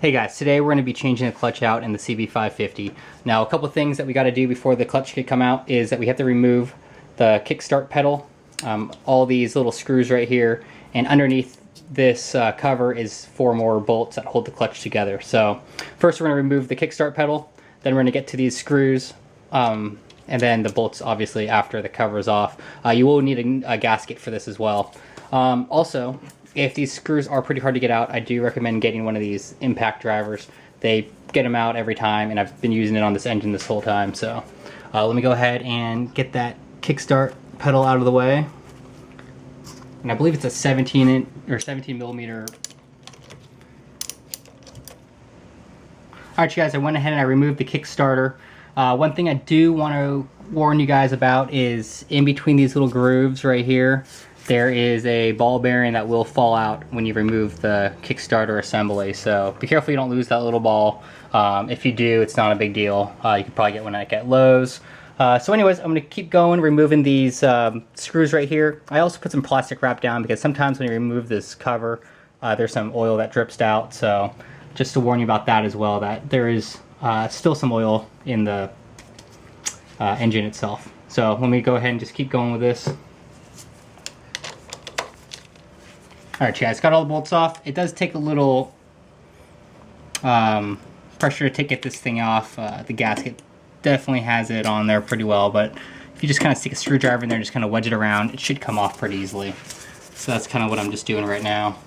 Hey guys, today we're going to be changing the clutch out in the CB550. Now a couple things that we got to do before the clutch can come out is that we have to remove the kickstart pedal, all these little screws right here, and underneath this cover is 4 more bolts that hold the clutch together. So first we're going to remove the kickstart pedal, then we're going to get to these screws, and then the bolts obviously after the cover is off. You will need a gasket for this as well. Also, if these screws are pretty hard to get out, I do recommend getting one of these impact drivers. They get them out every time, and I've been using it on this engine this whole time. So let me go ahead and get that kickstart pedal out of the way. And I believe it's a 17 millimeter. Alright you guys, I went ahead and I removed the Kickstarter. One thing I do want to warn you guys about is in between these little grooves right here, there is a ball bearing that will fall out when you remove the Kickstarter assembly. So be careful you don't lose that little ball. If you do, it's not a big deal. You can probably get one at Lowe's. So anyways, I'm going to keep going, removing these screws right here. I also put some plastic wrap down because sometimes when you remove this cover, there's some oil that drips out. So just to warn you about that as well, that there is still some oil in the engine itself. So let me go ahead and just keep going with this. Alright guys, got all the bolts off. It does take a little pressure to get this thing off. The gasket definitely has it on there pretty well, but if you just kind of stick a screwdriver in there and just kind of wedge it around, it should come off pretty easily. So that's kind of what I'm just doing right now.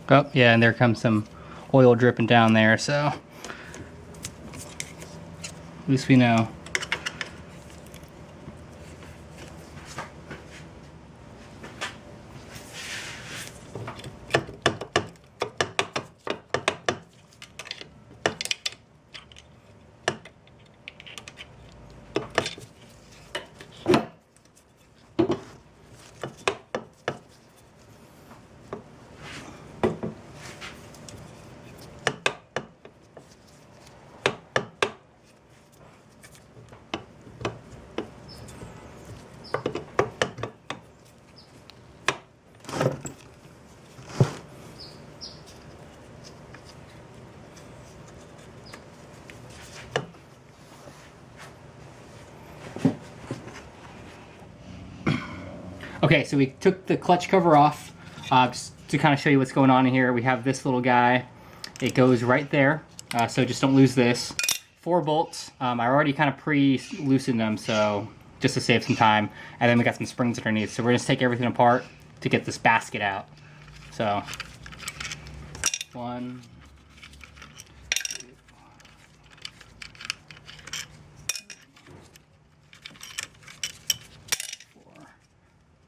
Oh, yeah, and there comes some oil dripping down there, so at least we know. Okay, so we took the clutch cover off. Just to kind of show you what's going on in here, we have this little guy. It goes right there, so just don't lose this. 4 bolts. I already kind of pre-loosened them, so just to save some time. And then we got some springs underneath. So we're going to take everything apart to get this basket out. So, 1, 2,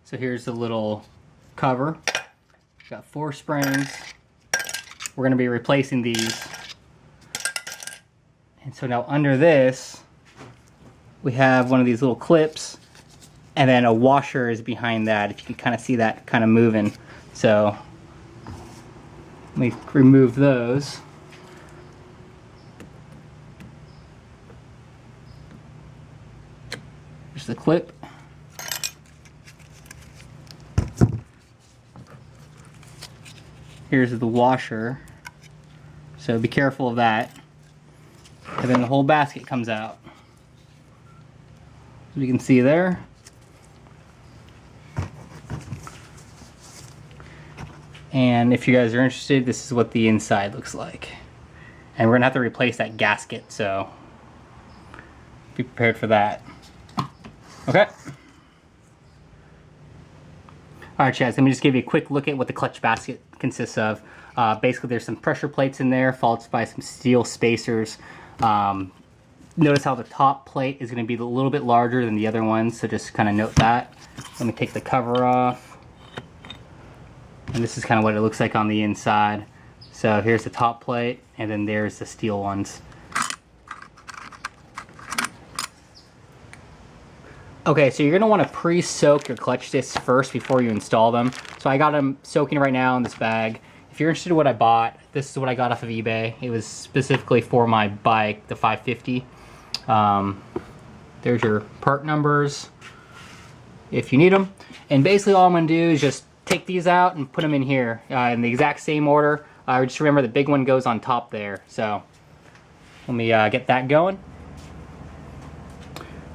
so here's the little cover. Got 4 springs. We're going to be replacing these. And so now under this, we have one of these little clips, and then a washer is behind that. If you can kind of see that kind of moving. So let me remove those. There's the clip. Here's the washer, so be careful of that. And then the whole basket comes out. As you can see there. And if you guys are interested, this is what the inside looks like. And we're gonna have to replace that gasket, so be prepared for that. Okay. Alright guys, let me just give you a quick look at what the clutch basket consists of. Basically there's some pressure plates in there, followed by some steel spacers. Notice how the top plate is going to be a little bit larger than the other ones, so just kind of note that. Let me take the cover off. And this is kind of what it looks like on the inside. So here's the top plate, and then there's the steel ones. Okay, so you're going to want to pre-soak your clutch discs first before you install them. So I got them soaking right now in this bag. If you're interested in what I bought, this is what I got off of eBay. It was specifically for my bike, the 550. There's your part numbers if you need them. And basically all I'm gonna do is just take these out and put them in here in the exact same order. Just remember the big one goes on top there. So let me get that going.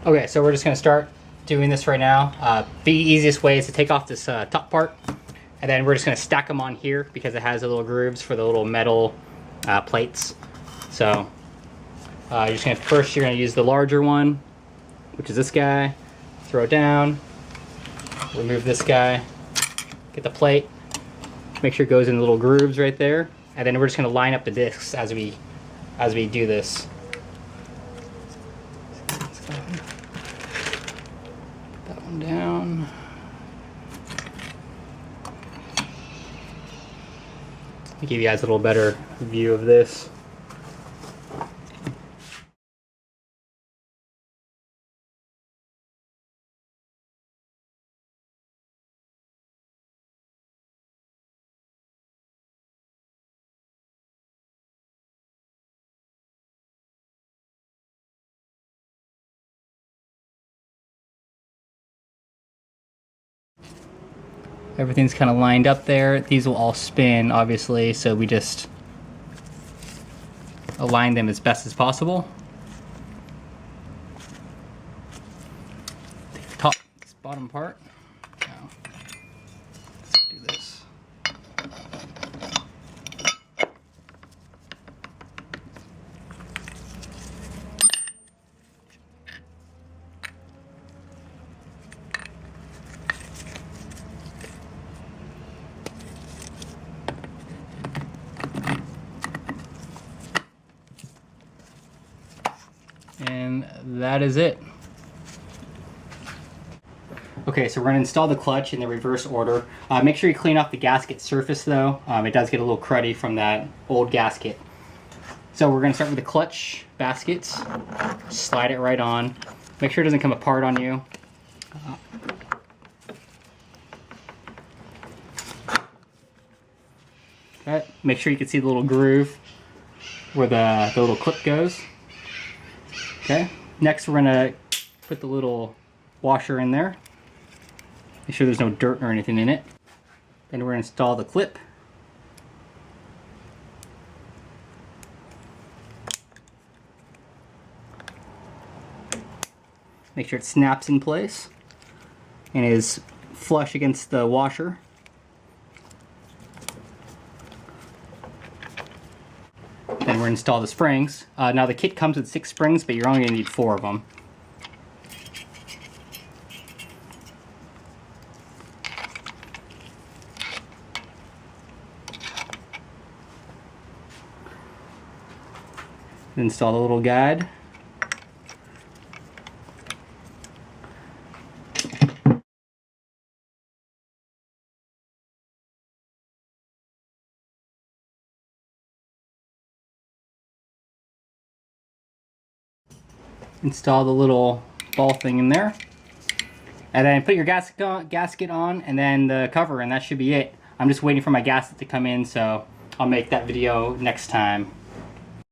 Okay, so we're just gonna start doing this right now. The easiest way is to take off this top part, and then we're just gonna stack them on here because it has the little grooves for the little metal plates. So you're just gonna, first you're gonna use the larger one, which is this guy, throw it down, remove this guy, get the plate, make sure it goes in the little grooves right there, and then we're just gonna line up the discs as we do this. That one down. I'll give you guys a little better view of this. Everything's kind of lined up there. These will all spin, obviously, so we just align them as best as possible. Take the top, this bottom part. Now, let's do this. And that is it. Okay, so we're going to install the clutch in the reverse order. Make sure you clean off the gasket surface though. It does get a little cruddy from that old gasket. So we're going to start with the clutch baskets. Slide it right on. Make sure it doesn't come apart on you. Okay. Make sure you can see the little groove where the little clip goes. Okay, next we're gonna put the little washer in there. Make sure there's no dirt or anything in it. Then we're gonna install the clip. Make sure it snaps in place and is flush against the washer. Then we're going to install the springs. Now the kit comes with 6 springs, but you're only going to need 4 of them. Install the little guide. Install the little ball thing in there, and then put your gasket on, and then the cover, and that should be it. I'm just waiting for my gasket to come in, so I'll make that video next time.